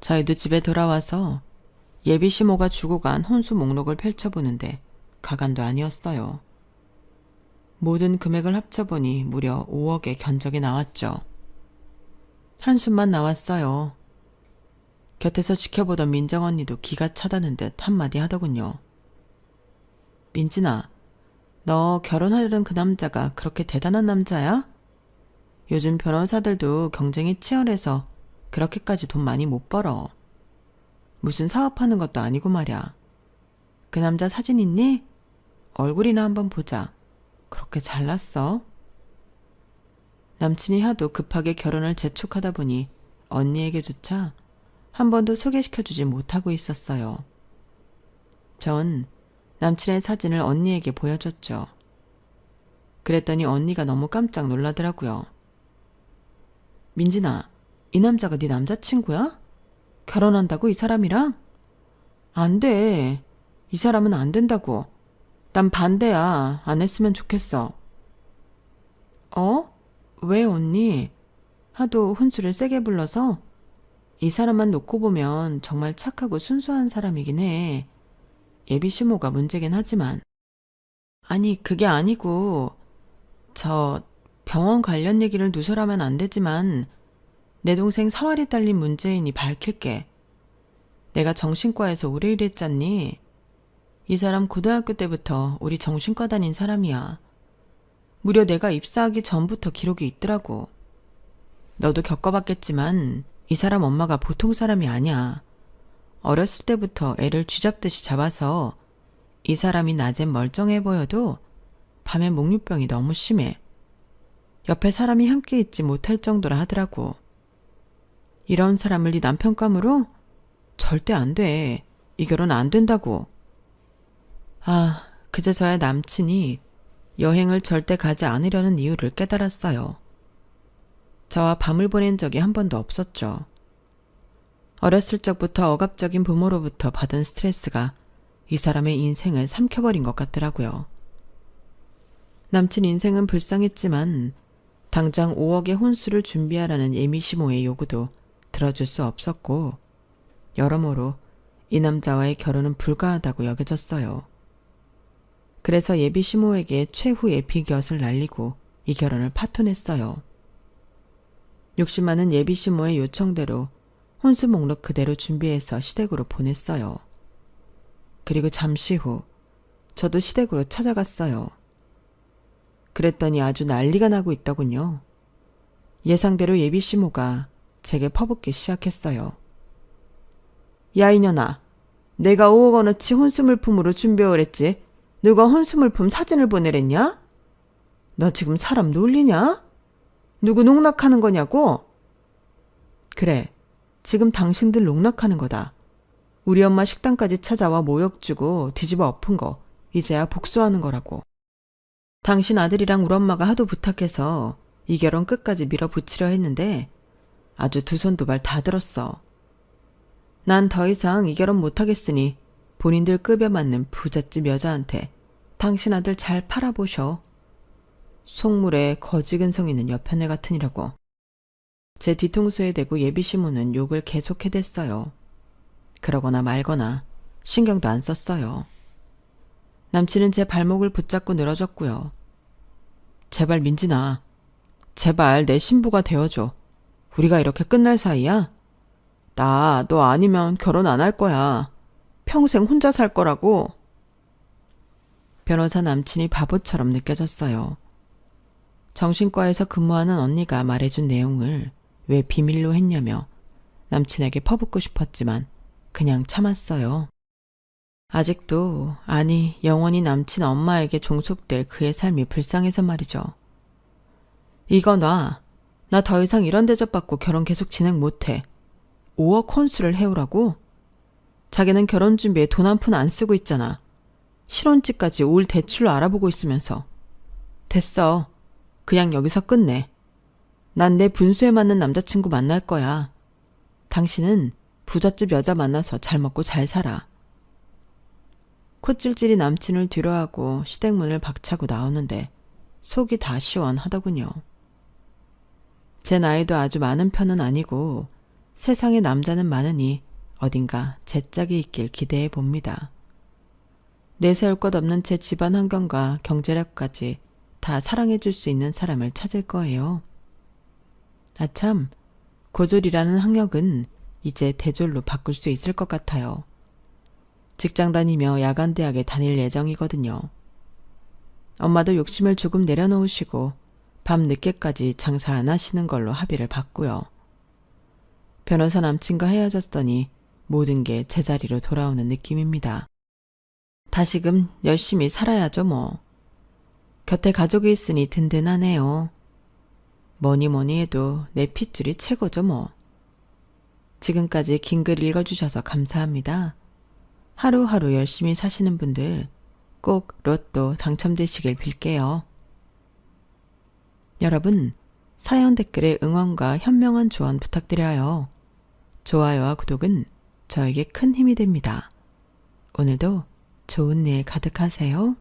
저희도 집에 돌아와서 예비 시모가 주고 간 혼수 목록을 펼쳐보는데 가관도 아니었어요. 모든 금액을 합쳐보니 무려 5억의 견적이 나왔죠. 한숨만 나왔어요. 곁에서 지켜보던 민정 언니도 기가 차다는 듯 한마디 하더군요. 민진아, 너 결혼하려는 그 남자가 그렇게 대단한 남자야? 요즘 변호사들도 경쟁이 치열해서 그렇게까지 돈 많이 못 벌어. 무슨 사업하는 것도 아니고 말야. 그 남자 사진 있니? 얼굴이나 한번 보자. 그렇게 잘났어? 남친이 하도 급하게 결혼을 재촉하다 보니 언니에게조차 한 번도 소개시켜주지 못하고 있었어요. 전 남친의 사진을 언니에게 보여줬죠. 그랬더니 언니가 너무 깜짝 놀라더라고요. 민진아, 이 남자가 네 남자친구야? 결혼한다고 이 사람이랑? 안 돼. 이 사람은 안 된다고. 난 반대야. 안 했으면 좋겠어. 어? 왜 언니? 하도 혼수를 세게 불러서? 이 사람만 놓고 보면 정말 착하고 순수한 사람이긴 해. 예비 시모가 문제긴 하지만. 아니, 그게 아니고 저 병원 관련 얘기를 누설하면 안 되지만 내 동생 사활이 딸린 문제인이 밝힐게. 내가 정신과에서 오래 일했잖니. 이 사람 고등학교 때부터 우리 정신과 다닌 사람이야. 무려 내가 입사하기 전부터 기록이 있더라고. 너도 겪어봤겠지만 이 사람 엄마가 보통 사람이 아니야. 어렸을 때부터 애를 쥐잡듯이 잡아서 이 사람이 낮엔 멀쩡해 보여도 밤에 목류병이 너무 심해. 옆에 사람이 함께 있지 못할 정도라 하더라고. 이런 사람을 네 남편감으로? 절대 안 돼. 이 결혼 안 된다고. 아, 그제서야 남친이 여행을 절대 가지 않으려는 이유를 깨달았어요. 저와 밤을 보낸 적이 한 번도 없었죠. 어렸을 적부터 억압적인 부모로부터 받은 스트레스가 이 사람의 인생을 삼켜버린 것 같더라고요. 남친 인생은 불쌍했지만 당장 5억의 혼수를 준비하라는 예미시모의 요구도 들어줄 수 없었고 여러모로 이 남자와의 결혼은 불가하다고 여겨졌어요. 그래서 예비시모에게 최후의 비곁을 날리고 이 결혼을 파토냈어요. 욕심 많은 예비시모의 요청대로 혼수 목록 그대로 준비해서 시댁으로 보냈어요. 그리고 잠시 후 저도 시댁으로 찾아갔어요. 그랬더니 아주 난리가 나고 있더군요. 예상대로 예비시모가 제게 퍼붓기 시작했어요. 야 이년아, 내가 5억 원어치 혼수물품으로 준비해오랬지. 누가 혼수물품 사진을 보내랬냐? 너 지금 사람 놀리냐? 누구 농락하는 거냐고? 그래, 지금 당신들 농락하는 거다. 우리 엄마 식당까지 찾아와 모욕 주고 뒤집어 엎은 거 이제야 복수하는 거라고. 당신 아들이랑 우리 엄마가 하도 부탁해서 이 결혼 끝까지 밀어붙이려 했는데 아주 두 손 두 발 다 들었어. 난 더 이상 이 결혼 못하겠으니 본인들 급여 맞는 부잣집 여자한테 당신 아들 잘 팔아보셔. 속물에 거지근성 있는 여편네 같으니라고. 제 뒤통수에 대고 예비시모는 욕을 계속해댔어요. 그러거나 말거나 신경도 안 썼어요. 남친은 제 발목을 붙잡고 늘어졌고요. 제발 민진아, 제발 내 신부가 되어줘. 우리가 이렇게 끝날 사이야? 나 너 아니면 결혼 안 할 거야. 평생 혼자 살 거라고. 변호사 남친이 바보처럼 느껴졌어요. 정신과에서 근무하는 언니가 말해준 내용을 왜 비밀로 했냐며 남친에게 퍼붓고 싶었지만 그냥 참았어요. 아직도, 아니 영원히 남친 엄마에게 종속될 그의 삶이 불쌍해서 말이죠. 이거 놔. 나 더 이상 이런 대접받고 결혼 계속 진행 못해. 5억 혼수를 해오라고? 자기는 결혼 준비에 돈 한 푼 안 쓰고 있잖아. 실혼집까지 올 대출로 알아보고 있으면서. 됐어. 그냥 여기서 끝내. 난 내 분수에 맞는 남자친구 만날 거야. 당신은 부잣집 여자 만나서 잘 먹고 잘 살아. 콧질질이 남친을 뒤로하고 시댁 문을 박차고 나오는데 속이 다 시원하더군요. 제 나이도 아주 많은 편은 아니고 세상에 남자는 많으니 어딘가 제 짝이 있길 기대해 봅니다. 내세울 것 없는 제 집안 환경과 경제력까지 다 사랑해 줄 수 있는 사람을 찾을 거예요. 아참, 고졸이라는 학력은 이제 대졸로 바꿀 수 있을 것 같아요. 직장 다니며 야간 대학에 다닐 예정이거든요. 엄마도 욕심을 조금 내려놓으시고 밤 늦게까지 장사 안 하시는 걸로 합의를 봤고요. 변호사 남친과 헤어졌더니 모든 게 제자리로 돌아오는 느낌입니다. 다시금 열심히 살아야죠 뭐. 곁에 가족이 있으니 든든하네요. 뭐니 해도 내 핏줄이 최고죠 뭐. 지금까지 긴 글 읽어주셔서 감사합니다. 하루하루 열심히 사시는 분들 꼭 로또 당첨되시길 빌게요. 여러분, 사연 댓글에 응원과 현명한 조언 부탁드려요. 좋아요와 구독은 저에게 큰 힘이 됩니다. 오늘도 좋은 일 가득하세요.